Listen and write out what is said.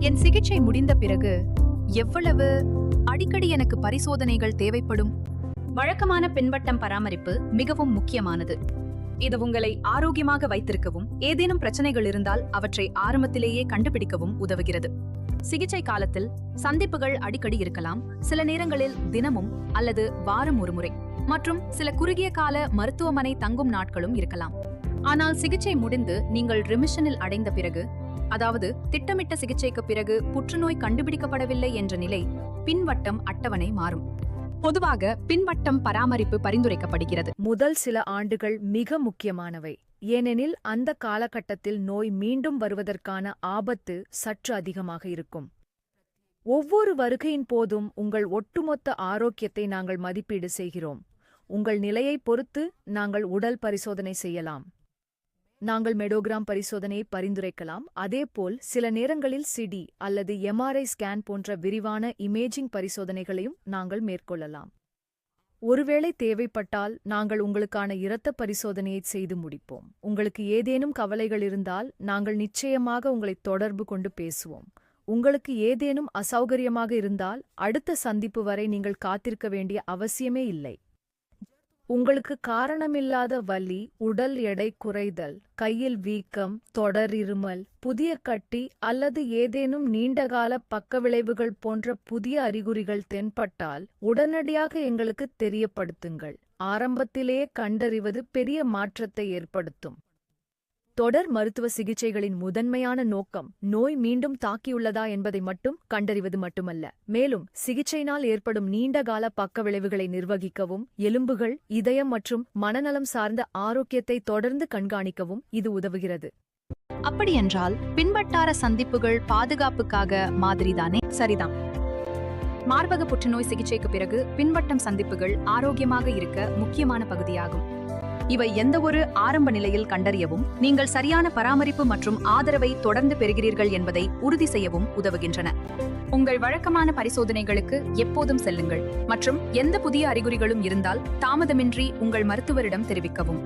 என் சிகிச்சை முடிந்த பிறகு எவ்வளவு அடிக்கடி எனக்கு பரிசோதனைகள் தேவைப்படும்? வழக்கமான பின்வட்டம் பராமரிப்பு மிகவும் முக்கியமானது. இது உங்களை ஆரோக்கியமாக வைத்திருக்கவும், ஏதேனும் பிரச்சனைகள் இருந்தால் அவற்றை ஆரம்பத்திலேயே கண்டுபிடிக்கவும் உதவுகிறது. சிகிச்சை காலத்தில் சந்திப்புகள் அடிக்கடி இருக்கலாம், சில நேரங்களில் தினமும் அல்லது வாரம் ஒருமுறை, மற்றும் சில குறுகிய கால மருத்துவமனை தங்கும் நாட்களும் இருக்கலாம். ஆனால் சிகிச்சை முடிந்து நீங்கள் ரிமிஷனில் அடைந்த பிறகு, அதாவது திட்டமிட்ட சிகிச்சைக்கு பிறகு புற்றுநோய் கண்டுபிடிக்கப்படவில்லை என்ற நிலை, பின்வட்டம் அட்டவணை மாறும். பொதுவாக பின்வட்டம் பராமரிப்பு பரிந்துரைக்கப்படுகிறது. முதல் சில ஆண்டுகள் மிக முக்கியமானவை, ஏனெனில் அந்த காலகட்டத்தில் நோய் மீண்டும் வருவதற்கான ஆபத்து சற்று அதிகமாக இருக்கும். ஒவ்வொரு வருகையின் போதும் உங்கள் ஒட்டுமொத்த ஆரோக்கியத்தை நாங்கள் மதிப்பீடு செய்கிறோம். உங்கள் நிலையை பொறுத்து நாங்கள் உடல் பரிசோதனை செய்யலாம். நாங்கள் மெடோகிராம் பரிசோதனையை பரிந்துரைக்கலாம். அதேபோல் சில நேரங்களில் சிடி அல்லது எம்ஆர்ஐ ஸ்கேன் போன்ற விரிவான இமேஜிங் பரிசோதனைகளையும் நாங்கள் மேற்கொள்ளலாம். ஒருவேளை தேவைப்பட்டால் நாங்கள் உங்களுக்கான இரத்த பரிசோதனையை செய்து முடிப்போம். உங்களுக்கு ஏதேனும் கவலைகள் இருந்தால் நாங்கள் நிச்சயமாக உங்களை தொடர்பு கொண்டு பேசுவோம். உங்களுக்கு ஏதேனும் அசௌகரியமாக இருந்தால் அடுத்த சந்திப்பு வரை நீங்கள் காத்திருக்க வேண்டிய அவசியமே இல்லை. உங்களுக்கு காரணமில்லாத வலி, உடல் எடை குறைதல், கையில் வீக்கம், தொடர் இருமல், புதிய கட்டி அல்லது ஏதேனும் நீண்டகால பக்கவிளைவுகள் போன்ற புதிய அறிகுறிகள் தென்பட்டால் உடனடியாக எங்களுக்கு தெரியப்படுத்துங்கள். ஆரம்பத்திலேயே கண்டறிவது பெரிய மாற்றத்தை ஏற்படுத்தும். தொடர் மருத்துவ சிகிச்சைகளின் முதன்மையான நோக்கம் நோய் மீண்டும் தாக்கியுள்ளதா என்பதை மட்டும் கண்டறிவது மட்டுமல்ல, மேலும் சிகிச்சையினால் ஏற்படும் நீண்டகால பக்கவிளைவுகளை நிர்வகிக்கவும், எலும்புகள், இதயம் மற்றும் மனநலம் சார்ந்த ஆரோக்கியத்தை தொடர்ந்து கண்காணிக்கவும் இது உதவுகிறது. அப்படியென்றால் பின்வட்டார சந்திப்புகள் பாதுகாப்புக்காக மாதிரிதானே? சரிதான். மார்பக புற்றுநோய் சிகிச்சைக்கு பிறகு பின்வட்டம் சந்திப்புகள் ஆரோக்கியமாக இருக்க முக்கியமான பகுதியாகும். இவை எந்தவொரு ஆரம்ப நிலையில் கண்டறியவும், நீங்கள் சரியான பராமரிப்பு மற்றும் ஆதரவை தொடர்ந்து பெறுகிறீர்கள் என்பதை உறுதி செய்யவும் உதவுகின்றன. உங்கள் வழக்கமான பரிசோதனைகளுக்கு எப்போதும் செல்லுங்கள் மற்றும் எந்த புதிய அறிகுறிகளும் இருந்தால் தாமதமின்றி உங்கள் மருத்துவரிடம் தெரிவிக்கவும்.